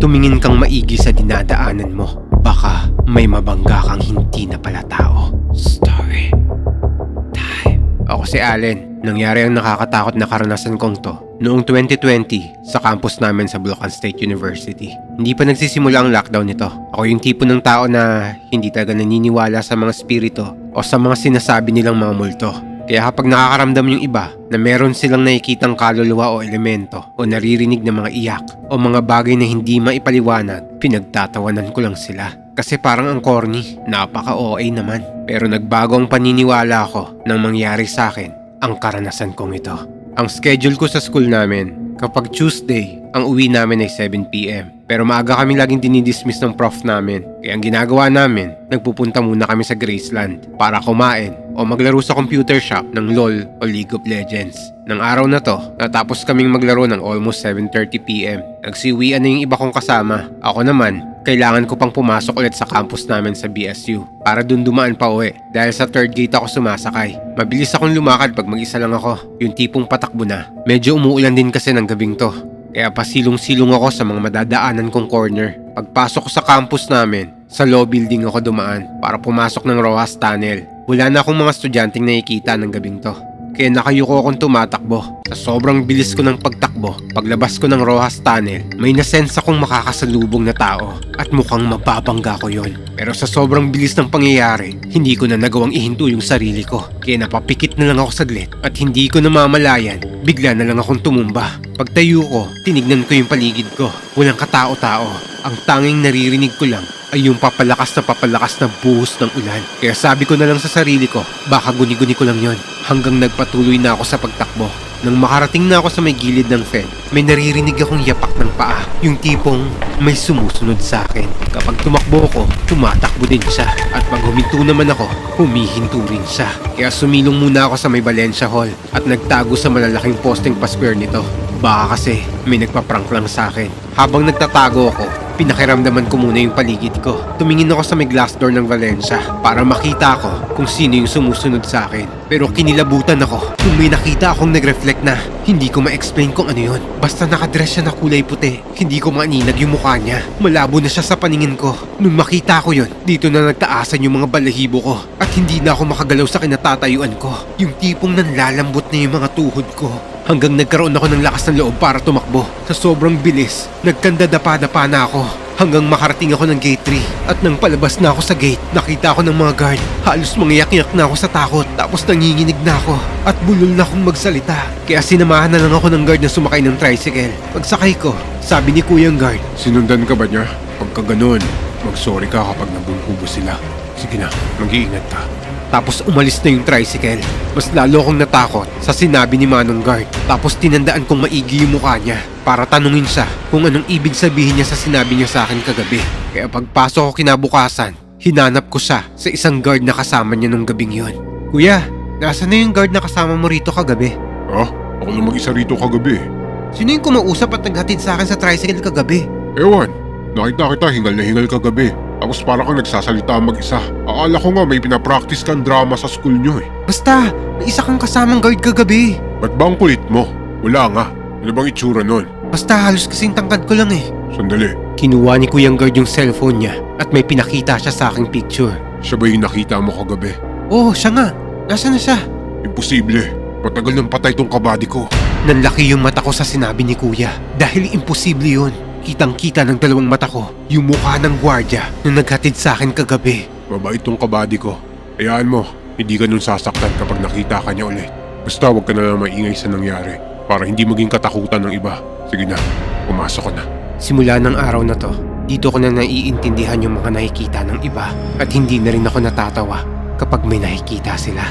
tumingin kang maigi sa dinadaanan mo. Baka may mabangga kang hindi na pala tao. Story time. Ako si Allen. Nangyari ang nakakatakot na karanasan kong to noong 2020 sa campus namin sa Bulacan State University. Hindi pa nagsisimula ang lockdown nito. Ako yung tipo ng tao na hindi talaga naniniwala sa mga spirito o sa mga sinasabi nilang mga multo. Kaya kapag nakakaramdam yung iba na meron silang nakikitang kaluluwa o elemento o naririnig na mga iyak o mga bagay na hindi maipaliwanag, pinagtatawanan ko lang sila. Kasi parang ang corny, napaka-OA naman. Pero nagbago ang paniniwala ko nang mangyari sa akin ang karanasan kong ito. Ang schedule ko sa school namin, kapag Tuesday, ang uwi namin ay 7 PM. Pero maaga kami laging dinidismiss ng prof namin. Kaya ang ginagawa namin, nagpupunta muna kami sa Graceland para kumain o maglaro sa computer shop ng LOL o League of Legends. Nang araw na to, natapos kaming maglaro ng almost 7:30 PM. Nagsiuwian na yung iba kong kasama. Ako naman, kailangan ko pang pumasok ulit sa campus namin sa BSU para dun dumaan pa uwi dahil sa third gate ako sumasakay. Mabilis akong lumakad pag mag-isa lang ako, yung tipong patakbo na. Medyo umuulan din kasi ng gabing to. Kaya pasilong-silong ako sa mga madadaanan kong corner. Pagpasok ko sa campus namin, sa law building ako dumaan para pumasok ng Rojas Tunnel. Wala na akong mga estudyanteng nakikita ng gabing to. Kaya nakayuko akong tumatakbo. Sa sobrang bilis ko ng pagtakbo, paglabas ko ng Rojas Tunnel, may nasense akong makakasalubong na tao at mukhang mababangga ko yon. Pero sa sobrang bilis ng pangyayari, hindi ko na nagawang ihinto yung sarili ko. Kaya napapikit na lang ako saglit at hindi ko namamalayan, bigla na lang akong tumumba. Pagtayo ko, tinignan ko yung paligid ko. Walang katao-tao. Ang tanging naririnig ko lang ay yung papalakas na buhos ng ulan. Kaya sabi ko na lang sa sarili ko, baka guni-guni ko lang yon. Hanggang nagpatuloy na ako sa pagtakbo. Nang makarating na ako sa may gilid ng Fed, may naririnig akong yapak ng paa. Yung tipong may sumusunod sa akin. Kapag tumakbo ko, tumatakbo din siya. At pag huminto naman ako, humihinto rin siya. Kaya sumilong muna ako sa may Valencia Hall at nagtago sa malalaking posting pa-square nito. Baka kasi may nagpa-prank lang sa akin. Habang nagtatago ako, pinakiramdaman ko muna yung paligid ko. Tumingin ako sa may glass door ng Valencia para makita ko kung sino yung sumusunod sa akin. Pero kinilabutan ako kung may nakita akong nag-reflect na hindi ko ma-explain kung ano yun. Basta nakadress siya na kulay puti. Hindi ko maaninag yung mukha niya. Malabo na siya sa paningin ko. Nung makita ko yun, dito na nagtaasan yung mga balahibo ko. At hindi na ako makagalaw sa kinatatayuan ko. Yung tipong nanlalambot na yung mga tuhod ko. Hanggang nagkaroon ako ng lakas ng loob para tumakbo. Sa sobrang bilis, nagkandadapa-dapa na ako. Hanggang makarating ako ng gate 3. At nang palabas na ako sa gate, nakita ako ng mga guard. Halos mangiyak-iyak na ako sa takot. Tapos nanginginig na ako. At bulol na akong magsalita. Kaya sinamahan na lang ako ng guard na sumakay ng tricycle. Pagsakay ko, sabi ni Kuyang guard, Sinundan ka ba niya? Pagka ganun, mag-sorry ka kapag nabungkubo sila. Sige na, mag-iingat ka. Tapos umalis na yung tricycle. Mas lalo akong natakot sa sinabi ni Manong Guard. Tapos tinandaan kong maigi yung mukha niya para tanungin siya kung anong ibig sabihin niya sa sinabi niya sa akin kagabi. Kaya pagpasok ko kinabukasan, hinanap ko siya sa isang guard na kasama niya nung gabing yun. Kuya, nasaan na yung guard na kasama mo rito kagabi? Ha? Ako lang mag-isa rito kagabi. Sino yung kumausap at naghatid sa akin sa tricycle kagabi? Ewan, nakita kita hingal na hingal kagabi. Tapos para kang nagsasalita mag-isa. Akala ko nga may pinapractice kang drama sa school nyo eh. Basta, may isa kang kasamang guard kagabi. Ba't ba ang kulit mo? Wala nga. Ano bang itsura nun? Basta halos kasing tangkad ko lang eh. Sandali, Kinuha ni Kuyang Guard yung cellphone niya at may pinakita siya sa aking picture. siya ba yung nakita mo kagabi? Oh, siya nga. Nasaan na siya? Imposible. Matagal nang patay tong kabady ko. Nanlaki yung mata ko sa sinabi ni Kuya dahil imposible yun. Kitang-kita ng dalawang mata ko yung mukha ng gwardya na naghatid sa akin kagabi. Mabait tong kabady ko. Hayaan mo, hindi ka nun sasaktan kapag nakita ka niya ulit. Basta huwag ka na lang maingay sa nangyari para hindi maging katakutan ng iba. Sige na, pumasok ka na. Simula ng araw na to, dito ko na naiintindihan yung mga nakikita ng iba at hindi na rin ako natatawa kapag may nakikita sila.